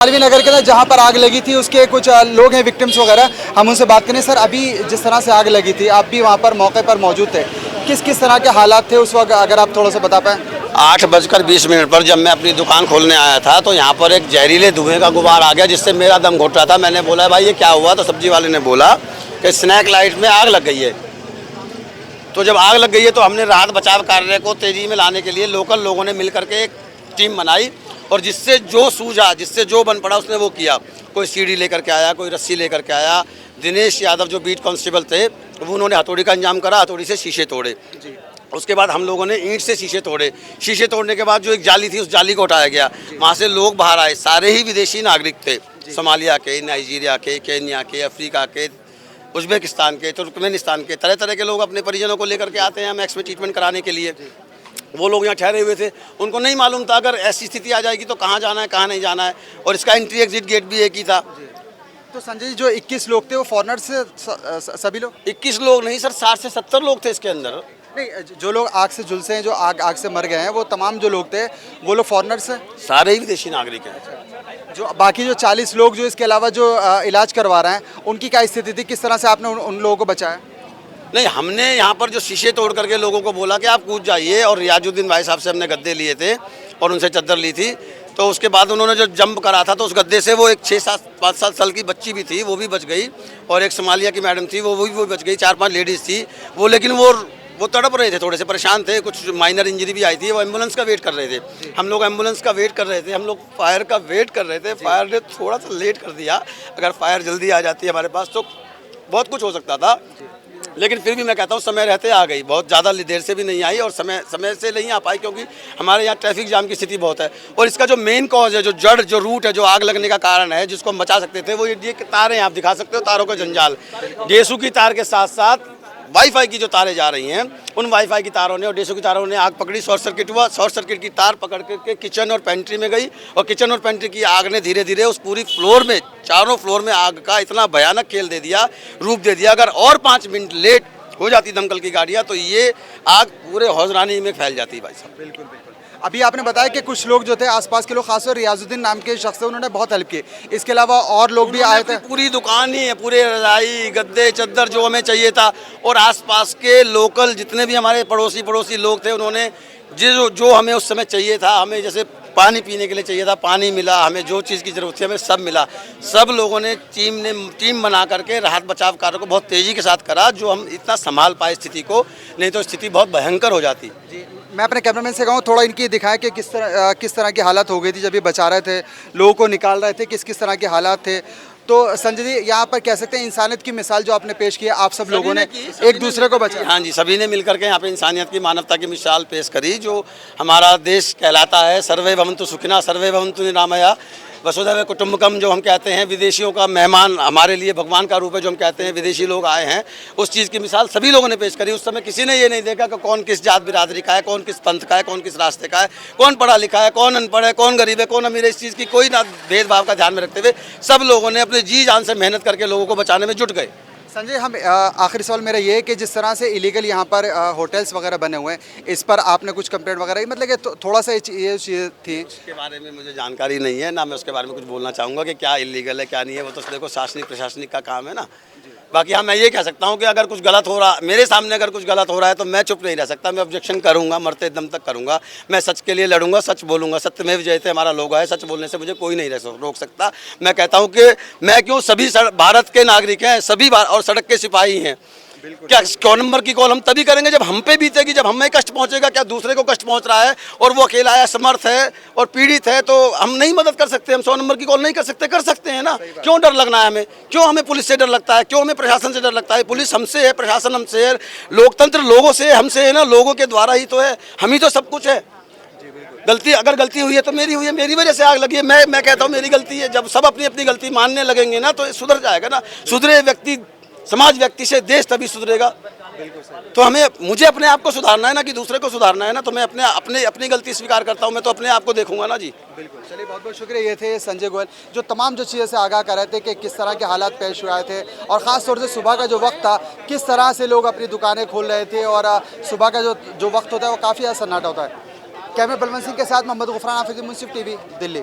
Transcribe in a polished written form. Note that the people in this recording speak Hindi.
मालवीय नगर के अंदर जहाँ पर आग लगी थी उसके कुछ लोग हैं विक्टिम्स वगैरह, हम उनसे बात करें। सर, अभी जिस तरह से आग लगी थी आप भी वहाँ पर मौके पर मौजूद थे, किस किस तरह के हालात थे उस वक्त, अगर आप थोड़ा सा बता पाएँ। 8:20 पर जब मैं अपनी दुकान खोलने आया था तो यहाँ पर एक जहरीले धुएं का गुबार आ गया जिससे मेरा दम घुट रहा था। मैंने बोला भाई ये क्या हुआ, तो सब्जी वाले ने बोला कि स्नैक लाइट में आग लग गई है। तो जब आग लग गई है तो हमने राहत बचाव कार्य को तेजी में लाने के लिए लोकल लोगों ने मिल करके एक टीम बनाई और जिससे जो सूझा, जिससे जो बन पड़ा उसने वो किया। कोई सीढ़ी लेकर के आया, कोई रस्सी लेकर के आया। दिनेश यादव जो बीट कांस्टेबल थे वो उन्होंने हथौड़ी का इंतजाम करा, हथौड़ी से शीशे तोड़े। उसके बाद हम लोगों ने ईंट से शीशे तोड़े। शीशे तोड़ने के बाद जो एक जाली थी उस जाली को उठाया गया। वहाँ से लोग बाहर आए, सारे ही विदेशी नागरिक थे, सोमालिया के, नाइजीरिया के, केन्या के, अफ्रीका के, उज्बेकिस्तान के, तुर्कमेनिस्तान के, तरह तरह के लोग अपने परिजनों को लेकर के आते हैं मैक्स में ट्रीटमेंट कराने के लिए। वो लोग यहाँ ठहरे हुए थे, उनको नहीं मालूम था अगर ऐसी स्थिति आ जाएगी तो कहाँ जाना है कहाँ नहीं जाना है, और इसका एंट्री एग्जिट गेट भी एक ही था। तो संजय जी, जो 21 लोग थे वो फॉरेनर्स से सभी लोग? 21 लोग नहीं सर, 60 से 70 लोग थे इसके अंदर। नहीं, जो लोग आग से झुलसे हैं, जो आग से मर गए हैं, वो तमाम जो लोग थे वो लोग फॉरेनर्स हैं? सारे ही विदेशी नागरिक हैं। जो बाकी जो 40 लोग जो इसके अलावा जो इलाज करवा रहे हैं उनकी क्या स्थिति थी, किस तरह से आपने उन लोगों को बचाया? नहीं, हमने यहाँ पर जो शीशे तोड़ करके लोगों को बोला कि आप कूद जाइए, और रियाजुद्दीन भाई साहब से हमने गद्दे लिए थे और उनसे चद्दर ली थी। तो उसके बाद उन्होंने जो जंप करा था तो उस गद्दे से वो एक 6-7 साल की बच्ची भी थी, वो भी बच गई, और एक सोमालिया की मैडम थी वो भी बच गई। 4-5 लेडीज़ थी वो, लेकिन वो तड़प रहे थे, थोड़े से परेशान थे, कुछ माइनर इंजरी भी आई थी। वो एम्बुलेंस का वेट कर रहे थे, हम लोग एम्बुलेंस का वेट कर रहे थे, हम लोग फायर का वेट कर रहे थे। फायर ने थोड़ा सा लेट कर दिया, अगर फायर जल्दी आ जाती है हमारे पास तो बहुत कुछ हो सकता था, लेकिन फिर भी मैं कहता हूँ समय रहते आ गई। बहुत ज़्यादा देर से भी नहीं आई और समय से नहीं आ पाई, क्योंकि हमारे यहाँ ट्रैफिक जाम की स्थिति बहुत है। और इसका जो मेन कॉज है, जो जड़, जो रूट है, जो आग लगने का कारण है, जिसको हम बचा सकते थे, वो ये तारें आप दिखा सकते हो, तारों का जंजाल। डेसू की तार के साथ साथ वाईफाई की जो तारें जा रही हैं, उन वाईफाई की तारों ने और डेसू की तारों ने आग पकड़ी, शॉर्ट सर्किट हुआ। शॉर्ट सर्किट की तार पकड़ करके किचन और पेंट्री में गई, और किचन और पेंट्री की आग ने धीरे धीरे उस पूरी फ्लोर में, चारों फ्लोर में आग का इतना भयानक खेल दे दिया, रूप दे दिया। अगर और 5 मिनट लेट हो जाती दमकल की गाड़ियाँ तो ये आग पूरे हौजरानी में फैल जाती भाई साहब। बिल्कुल बिल्कुल। अभी आपने बताया कि कुछ लोग जो थे आसपास के लोग, खासतौर रियाजुद्दीन नाम के शख्स थे, उन्होंने बहुत हेल्प की। इसके अलावा और लोग भी आए थे? पूरी दुकान ही है, पूरे रजाई, गद्दे, चद्दर जो हमें चाहिए था, और आसपास के लोकल जितने भी हमारे पड़ोसी लोग थे, उन्होंने जो हमें उस समय चाहिए था, हमें जैसे पानी पीने के लिए चाहिए था, पानी मिला, हमें जो चीज़ की ज़रूरत थी हमें सब मिला। सब लोगों ने टीम बना करके राहत बचाव कार्य को बहुत तेज़ी के साथ करा, जो हम इतना संभाल पाए स्थिति को, नहीं तो स्थिति बहुत भयंकर हो जाती। जी, मैं अपने कैमरामैन से कहूँ थोड़ा इनकी दिखाएं कि किस तरह की हालत हो गई थी जब ये बचा रहे थे, लोगों को निकाल रहे थे, किस तरह के हालात थे। तो संजय जी, यहाँ पर कह सकते हैं इंसानियत की मिसाल जो आपने पेश की है, आप सब लोगों ने एक दूसरे को बचाया। हाँ जी, सभी ने मिलकर के यहाँ पे इंसानियत की, मानवता की मिसाल पेश करी, जो हमारा देश कहलाता है। सर्वे भवन्तु सुखिनः, सर्वे भवन्तु निरामया, वसुधैव कुटुम्बकम जो हम कहते हैं। विदेशियों का मेहमान हमारे लिए भगवान का रूप है, जो हम कहते हैं विदेशी लोग आए हैं, उस चीज़ की मिसाल सभी लोगों ने पेश करी। उस समय किसी ने ये नहीं देखा कि कौन किस जात बिरादरी का है, कौन किस पंथ का है, कौन किस रास्ते का है, कौन पढ़ा लिखा है, कौन अनपढ़ है, कौन गरीब है, कौन अमीर है। इस चीज़ की कोई ना भेदभाव का ध्यान में रखते हुए सब लोगों ने अपने जी जान से मेहनत करके लोगों को बचाने में जुट गए। संजय, हम आखिरी सवाल मेरा ये है कि जिस तरह से इलीगल यहाँ पर होटल्स वगैरह बने हुए हैं, इस पर आपने कुछ कंप्लेंट वगैरह, मतलब कि थोड़ा सा ये चीज़ थी? उसके बारे में मुझे जानकारी नहीं है, ना मैं उसके बारे में कुछ बोलना चाहूँगा कि क्या इलीगल है क्या नहीं है। वो तो देखो शासनिक प्रशासनिक का काम है ना। बाकी हाँ, मैं ये कह सकता हूँ कि अगर कुछ गलत हो रहा, मेरे सामने अगर कुछ गलत हो रहा है तो मैं चुप नहीं रह सकता, मैं ऑब्जेक्शन करूँगा, मरते दम तक करूँगा। मैं सच के लिए लड़ूंगा, सच बोलूँगा। सत्यमेव जयते हमारा लोगो है, सच बोलने से मुझे कोई नहीं रोक सकता। मैं कहता हूँ कि मैं क्यों, सभी भारत के नागरिक हैं, सभी और सड़क के सिपाही हैं। क्या 100 नंबर की कॉल हम तभी करेंगे जब हम पे बीतेगी, जब हमें कष्ट पहुंचेगा। क्या दूसरे को कष्ट पहुंच रहा है और वो अकेला है, असमर्थ है और पीड़ित है, तो हम नहीं मदद कर सकते? हम 100 नंबर की कॉल नहीं कर सकते? कर सकते हैं ना। क्यों डर लगना है हमें? क्यों हमें पुलिस से डर लगता है? क्यों हमें प्रशासन से डर लगता है? पुलिस हमसे है, प्रशासन हमसे है, लोकतंत्र लोगों से, हमसे है ना, लोगों के द्वारा ही तो है, हम ही तो सब कुछ है। अगर गलती हुई है तो मेरी हुई है, मेरी वजह से आग लगी है। मैं कहता हूँ मेरी गलती है। जब सब अपनी अपनी गलती मानने लगेंगे ना तो सुधर जाएगा ना। सुधरे व्यक्ति, समाज व्यक्ति से देश तभी सुधरेगा। तो मुझे अपने आप को सुधारना है ना कि दूसरे को सुधारना है ना। तो मैं अपनी गलती स्वीकार करता हूँ, मैं तो अपने आप को देखूंगा ना जी। बिल्कुल, चलिए बहुत बहुत शुक्रिया। ये थे संजय गोयल, जो तमाम जो चीज़ें से आगाह कर रहे थे कि किस तरह के हालात पेश हुए थे, और ख़ास तौर से सुबह का जो वक्त था, किस तरह से लोग अपनी दुकानें खोल रहे थे, और सुबह का जो वक्त होता है वो काफ़ी सन्नाटा होता है। कैमरा बलवंत सिंह के साथ मोहम्मद गुफरान, हाफिज़ मुंसिफ, टीवी, दिल्ली।